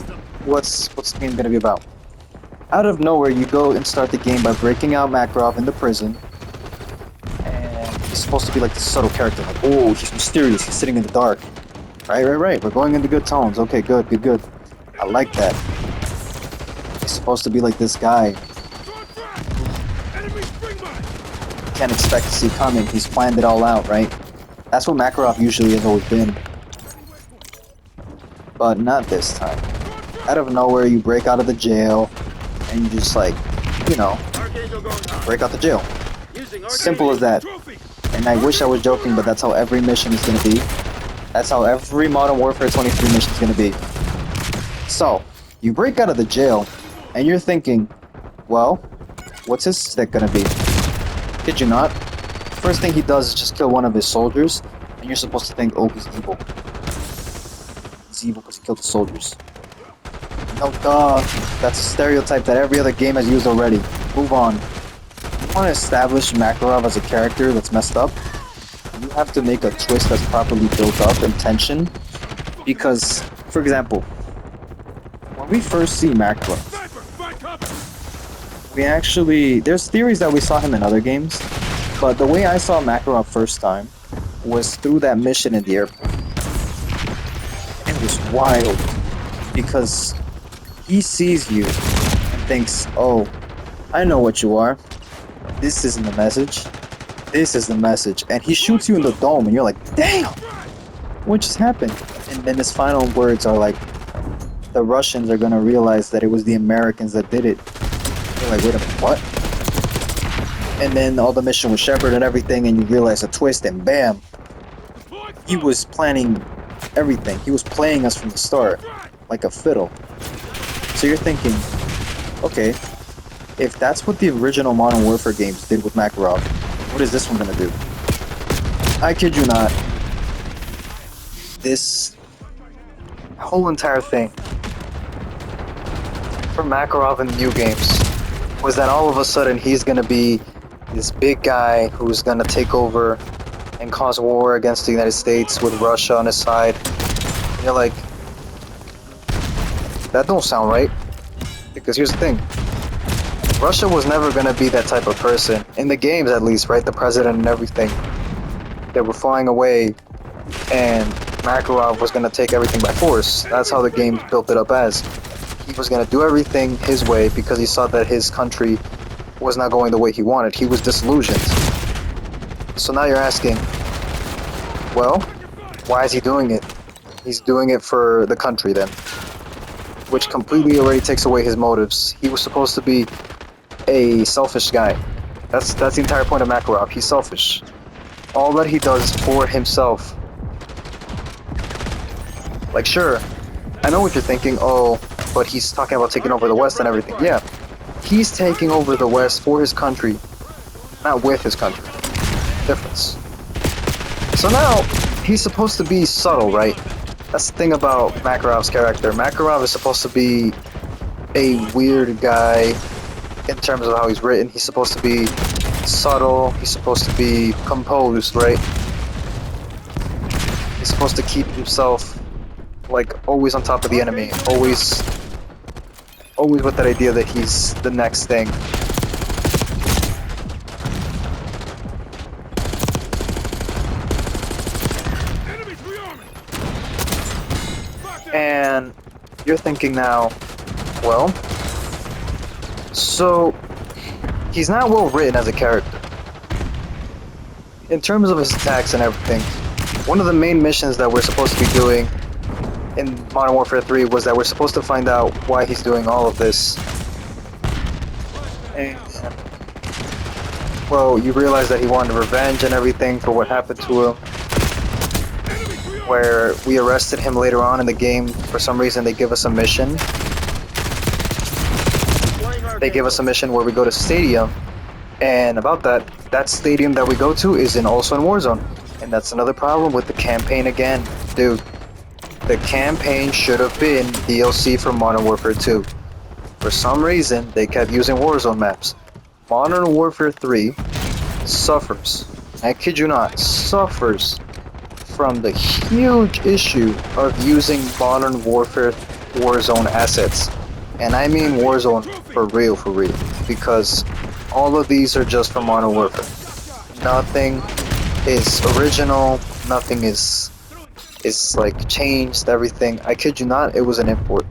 What's the game gonna be about? Out of nowhere, you go and start the game by breaking out Makarov in the prison, and he's supposed to be like this subtle character, like, oh, he's mysterious, he's sitting in the dark. Right, we're going into good tones. Okay, good. I like that. He's supposed to be like this guy. Can't expect to see coming. He's planned it all out, right? That's what Makarov usually has always been. But not this time. Out of nowhere, you break out of the jail, and you just like, you know, break out the jail. Simple as that. And I wish I was joking, but that's how every mission is gonna be. That's how every Modern Warfare 23 mission is gonna be. So, you break out of the jail, and you're thinking, well, what's his stick gonna be? Kid you not? First thing he does is just kill one of his soldiers, and you're supposed to think, oh, he's evil. He's evil because he killed the soldiers. No, duh. That's a stereotype that every other game has used already. Move on. You want to establish Makarov as a character that's messed up? You have to make a twist that's properly built up and tension. Because, for example, when we first see Makarov, we actually, there's theories that we saw him in other games, but the way I saw Makarov first time was through that mission in the airport. It was wild, because he sees you and thinks, oh, I know what you are. This isn't the message. This is the message. And he shoots you in the dome, and you're like, damn! What just happened? And then his final words are like, the Russians are gonna realize that it was the Americans that did it. You're like, wait a minute, what? And then all the mission with Shepard and everything, and you realize a twist, and bam! He was planning everything. He was playing us from the start, like a fiddle. So you're thinking, okay, if that's what the original Modern Warfare games did with Makarov, what is this one gonna do? I kid you not. This whole entire thing for Makarov in new games was that all of a sudden he's gonna be this big guy who's gonna take over and cause war against the United States with Russia on his side. And you're like, that don't sound right. Because here's the thing. Russia was never gonna be that type of person. In the games at least, right? The president and everything. They were flying away and Makarov was gonna take everything by force. That's how the game built it up as. He was gonna do everything his way because he saw that his country was not going the way he wanted. He was disillusioned. So now you're asking, well, why is he doing it? He's doing it for the country then. Which completely already takes away his motives. He was supposed to be a selfish guy. That's the entire point of Makarov. He's selfish. All that he does is for himself. Like, sure, I know what you're thinking. Oh, but he's talking about taking over the West and everything. Yeah, he's taking over the West for his country, not with his country. Difference. So now, he's supposed to be subtle, right? That's the thing about Makarov's character. Makarov is supposed to be a weird guy in terms of how he's written. He's supposed to be subtle, he's supposed to be composed, right? He's supposed to keep himself like always on top of the enemy, always with that idea that he's the next thing. And you're thinking now, well, so he's not well written as a character. In terms of his attacks and everything, one of the main missions that we're supposed to be doing in Modern Warfare 3 was that we're supposed to find out why he's doing all of this. And, well, you realize that he wanted revenge and everything for what happened to him. Where we arrested him later on in the game. For some reason, they give us a mission. They give us a mission where we go to stadium, and about that stadium that we go to is also in Warzone, and that's another problem with the campaign again, dude. The campaign should have been DLC for Modern Warfare 2. For some reason, they kept using Warzone maps. Modern Warfare 3 suffers, I kid you not, suffers from the huge issue of using Modern Warfare Warzone assets. And I mean Warzone for real, because all of these are just from Modern Warfare. Nothing is original, nothing is like changed, everything. I kid you not, it was an import.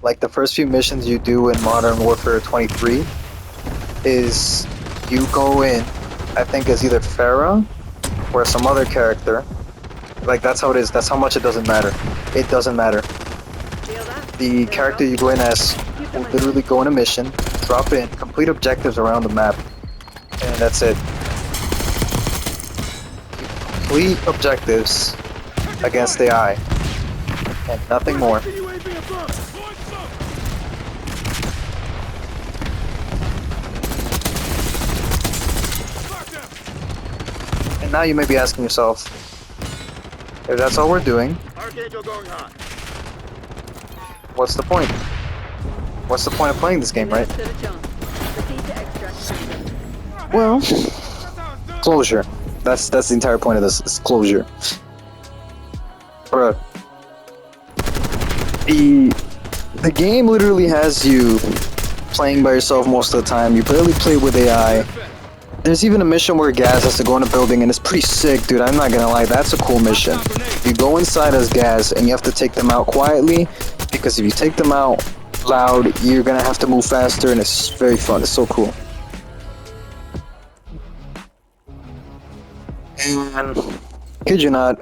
Like the first few missions you do in Modern Warfare 23 is you go in, I think as either Farah or some other character. Like that's how it is, that's how much it doesn't matter. It doesn't matter. The character you go in as will literally go on a mission, drop in, complete objectives around the map, and that's it. Complete objectives against AI, and nothing more. And now you may be asking yourself, if that's all we're doing, what's the point? What's the point of playing this game, right? Well, closure. That's the entire point of this, is closure. Bruh. The game literally has you playing by yourself most of the time. You barely play with AI. There's even a mission where Gaz has to go in a building, and it's pretty sick, dude. I'm not gonna lie, that's a cool mission. You go inside as Gaz, and you have to take them out quietly, because if you take them out loud, you're gonna have to move faster, and it's very fun. It's so cool. And kid you not,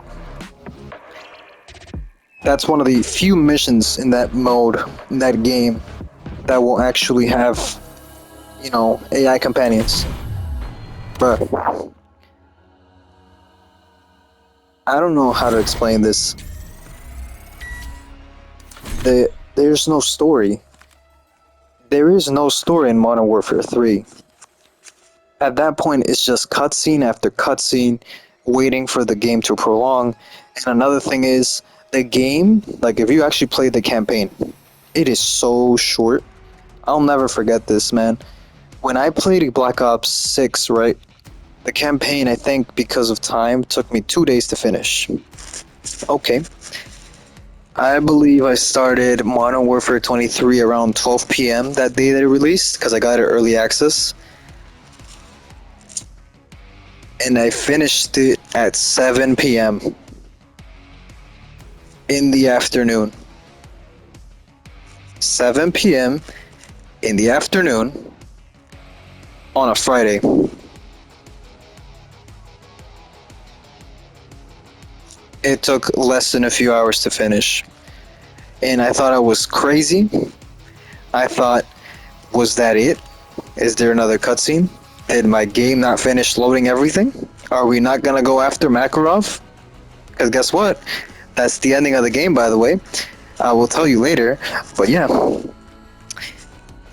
that's one of the few missions in that mode, in that game, that will actually have, you know, AI companions. But I don't know how to explain this. There's no story. There is no story in Modern Warfare 3. At that point, it's just cutscene after cutscene, waiting for the game to prolong. And another thing is, the game, like if you actually play the campaign, it is so short. I'll never forget this, man. When I played Black Ops 6, right? The campaign, I think, because of time, took me 2 days to finish. Okay. I believe I started Modern Warfare 23 around 12 PM that day that it released, because I got it early access. And I finished it at 7 PM in the afternoon. 7 PM in the afternoon on a Friday. It took less than a few hours to finish. And I thought I was crazy. I thought, was that it? Is there another cutscene? Did my game not finish loading everything? Are we not gonna go after Makarov? Because guess what? That's the ending of the game, by the way. I will tell you later. But yeah,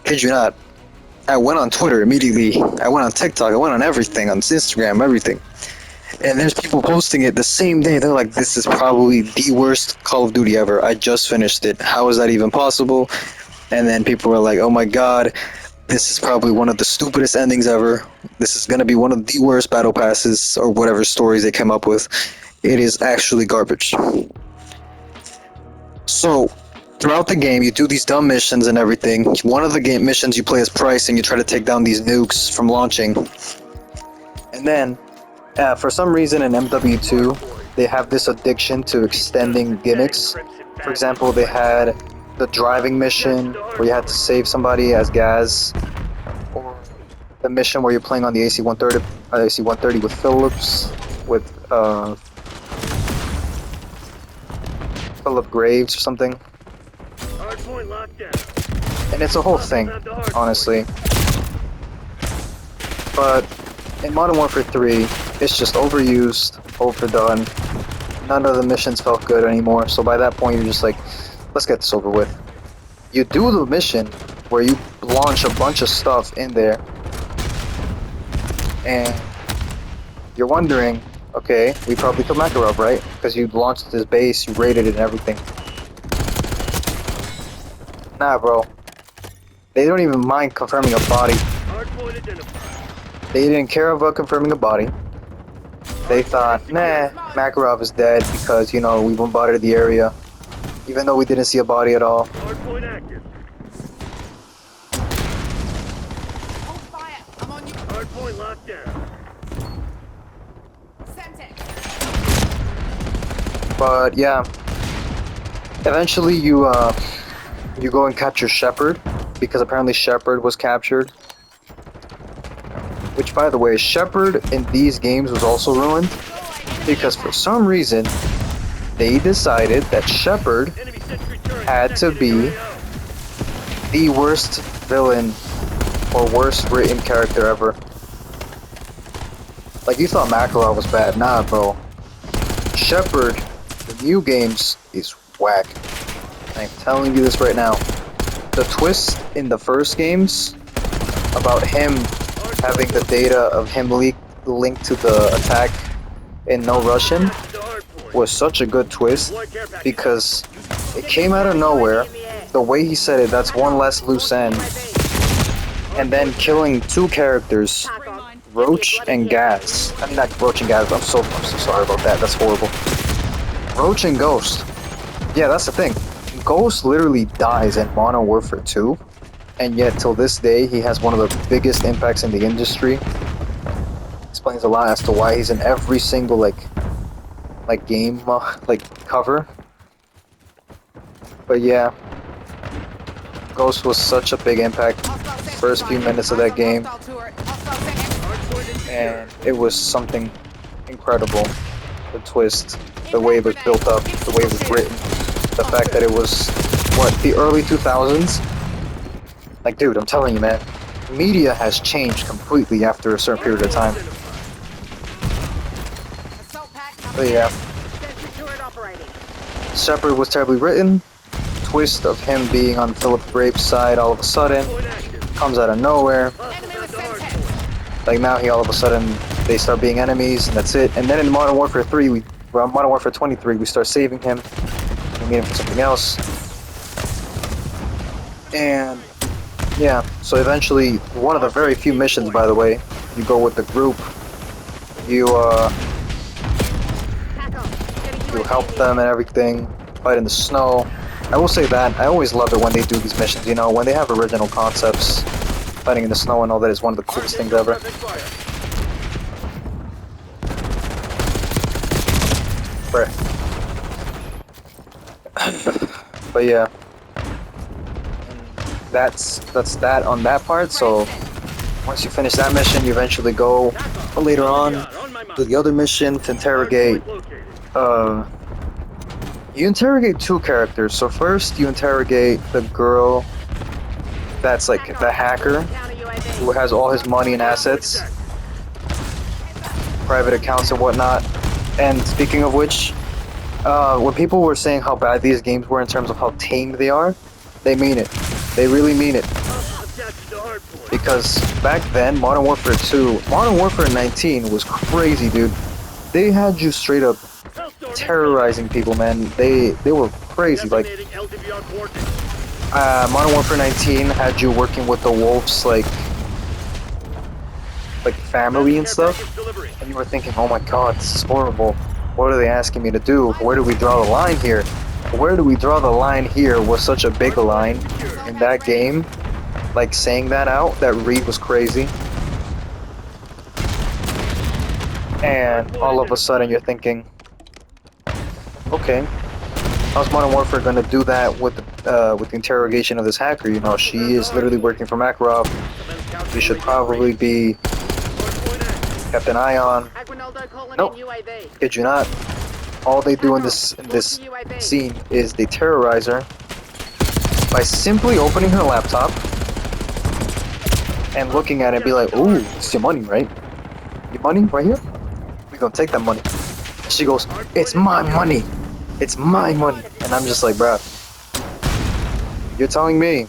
kid you not, I went on Twitter immediately. I went on TikTok. I went on everything, on Instagram, everything. And there's people posting it the same day. They're like, this is probably the worst Call of Duty ever. I just finished it. How is that even possible? And then people were like, oh my god, this is probably one of the stupidest endings ever. This is going to be one of the worst battle passes or whatever stories they came up with. It is actually garbage. So, throughout the game, you do these dumb missions and everything. One of the game missions you play as Price and you try to take down these nukes from launching. And then, for some reason in MW2, they have this addiction to extending gimmicks. For example, they had the driving mission where you had to save somebody as Gaz, or the mission where you're playing on the AC-130 with Phillips, with Philip Graves or something. Hardpoint locked down. And it's a whole thing, honestly. But in Modern Warfare 3, it's just overused, overdone. None of the missions felt good anymore, so by that point you're just like, let's get this over with. You do the mission where you launch a bunch of stuff in there, and you're wondering, okay, we probably killed Makarov, right? Because you launched his base, you raided it and everything. Nah, bro. They don't even mind confirming a body. Hardpoint identified. They didn't care about confirming a body. They thought, nah, Makarov is dead because, you know, we bombarded the area. Even though we didn't see a body at all. Hardpoint active. Hold fire. I'm on you. Hardpoint locked down. Semtex. But yeah, eventually you go and capture Shepard, because apparently Shepard was captured. Which, by the way, Shepard in these games was also ruined because for some reason they decided that Shepard Enemy sentry turret had to detected in be your AO. the worst villain or worst written character ever. Like, you thought Makarov was bad. Nah, bro. Shepard, the new games, is whack. I'm telling you this right now. The twist in the first games about him having the data of him linked to the attack in No Russian The hardpoint. was such a good twist Deploy care package. because it came out of nowhere. The way he said it, that's one less loose end. And then killing two characters, Roach and Gas. I mean, not Roach and Gas, I'm so sorry about that. That's horrible. Roach and Ghost. Yeah, that's the thing. Ghost literally dies in Modern Warfare 2, and yet till this day he has one of the biggest impacts in the industry. Explains a lot as to why he's in every single like game cover. But yeah, Ghost was such a big impact first few minutes of that game, and it was something incredible. The twist, the way it was built up, the way it was written, the fact that it was, what, the early 2000s? Like, dude, I'm telling you, man, media has changed completely after a certain period of time. But yeah, Sentry turret operating. Shepard was terribly written. Twist of him being on Philip Graves' side all of a sudden Hardpoint active. comes out of nowhere. Enemy with The Semtex. hardpoint. Like, now he all of a sudden they start being enemies and that's it. And then in Modern Warfare 3, Modern Warfare 23, we start saving him. We need him for something else. And yeah, so eventually, one of the very few missions, by the way, you go with the group. You Pack up. Getting you UAV help in the them and everything, fight in the snow. I will say that I always love it when they do these missions. You know, when they have original concepts, fighting in the snow and all that is one of the coolest things ever. Rapid fire. But yeah, that's that on that part. So once you finish that mission, you eventually go later on to the other mission to interrogate. You interrogate two characters. So first, you interrogate the girl that's like the hacker counter UAV. who has all his money and assets, private accounts and whatnot. And speaking of which, When people were saying how bad these games were in terms of how tame they are, they mean it. They really mean it. Attached to hardpoint. Because back then, Modern Warfare 2, Modern Warfare 19 was crazy, dude. They had you straight up Hellstorm terrorizing people, man. They were crazy. Like, Designating LTV on coordinates. Modern Warfare 19 had you working with the wolves, like family and Care stuff. package delivery. And you were thinking, oh my god, this is horrible. What are they asking me to do? Where do we draw the line here? Where do we draw the line here was such a big line in that game. Like, saying that out, that read was crazy. And all of a sudden you're thinking, okay, how's Modern Warfare gonna do that with the interrogation of this hacker? You know, she is literally working for Makarov. We should probably be Hardpoint active. kept an eye on. Aguinaldo calling Nope. in UAV. Kid you not. All they do in this scene is they terrorize her by simply opening her laptop and looking at it and be like, ooh, it's your money, right? Your money right here? We gonna take that money. She goes, it's my money. It's my money. And I'm just like, bruh, you're telling me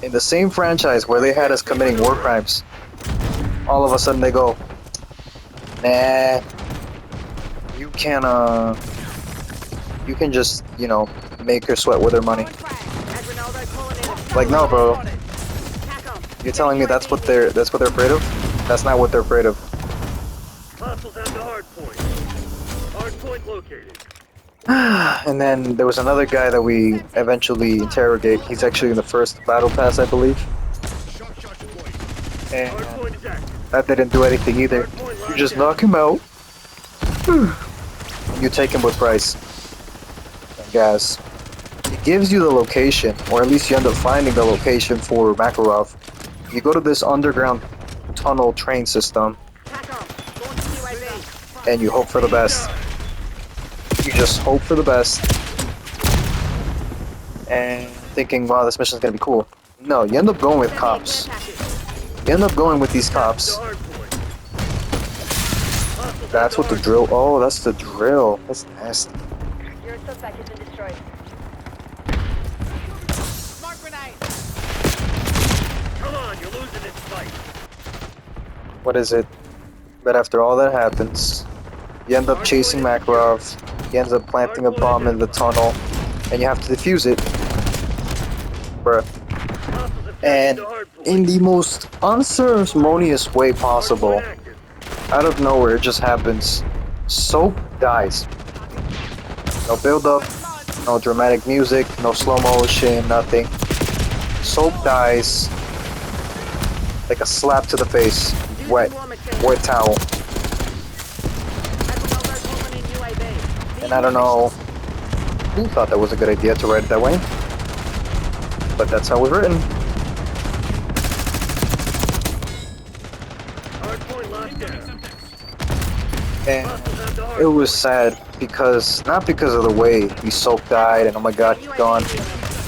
in the same franchise where they had us committing war crimes, all of a sudden they go, nah, you can just, you know, make her sweat with her money. Aguinaldo calling in. Like, no, bro. Attack 'em. You're telling me that's what they're afraid of? That's not what they're afraid of. Hostiles at the hardpoint. Hardpoint located. And then there was another guy that we eventually interrogate. He's actually in the first battle pass, I believe. And Hardpoint is active. that didn't do anything either. You just knock him out. And you take him with price and gas. It gives you the location, or at least you end up finding the location for Makarov. You go to this underground tunnel train system, Attack 'em. Launch UAV. and you hope for the best. You just hope for the best. And thinking, wow, this mission's gonna be cool. No, you end up going with cops. You end up going with these cops. The hardpoint. Hostiles That's at what the drill. Oh, that's the drill. That's nasty. Your suspect has been destroyed. Smoke grenade. Come on, you're losing this fight. What is it? But after all that happens, you end up chasing Makarov. He ends up planting a bomb in the tunnel, and you have to defuse it. Bruh. Hostiles attached And to hardpoint. in the most unceremonious way possible, Hardpoint active. out of nowhere, it just happens. Soap dies. No build up, no dramatic music, no slow motion, nothing. Soap dies like a slap to the face. Wet towel. Aguinaldo calling in UAV. And I don't know who thought that was a good idea to write it that way, but that's how it was written. Hardpoint locked down. And Hostiles at the it hardpoint. was sad because, not because of the way the soap died and oh my god, he's gone.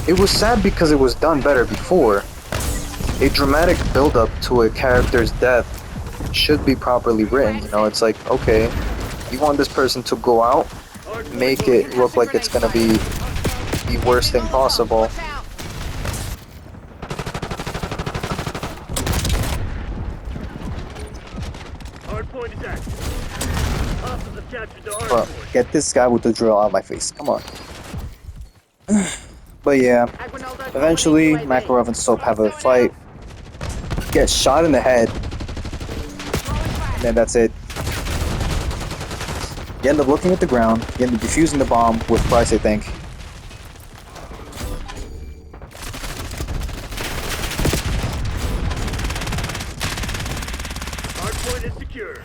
It was sad because it was done better before. A dramatic build-up to a character's death should be properly written. You know, it's like, okay, you want this person to go out, Hardpoint make it look like it's gonna be the worst thing possible. Watch out. Hardpoint is active. Hostiles attached to Bro, hardpoint. get this guy with the drill out of my face. Come on. But yeah, Aguinaldo calling in eventually UAV. Makarov and Soap have a fight. Get shot in the head, and then that's it. You end up looking at the ground, you end up defusing the bomb with Price, I think. Hardpoint is secure.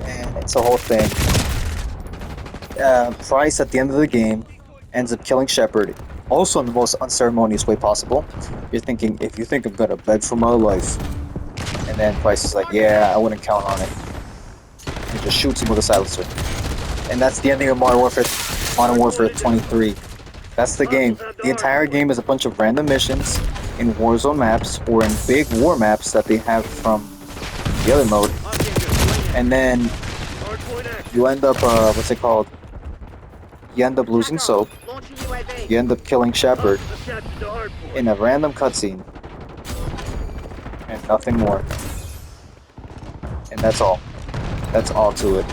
And it's a whole thing. Price at the end of the game ends up killing Shepard, also in the most unceremonious way possible. You're thinking, if you think I'm gonna beg for my life, and then Price is like, yeah, I wouldn't count on it. He just shoots him with a silencer. And that's the ending of Modern Warfare 23. That's the game. The entire game is a bunch of random missions in Warzone maps or in big war maps that they have from the other mode. And then Hardpoint active. you end up, what's it called? you end up losing Soap, Launching UAV. you end up killing Shepard Let's capture the hard point. in a random cutscene. And nothing more. And that's all. That's all to it.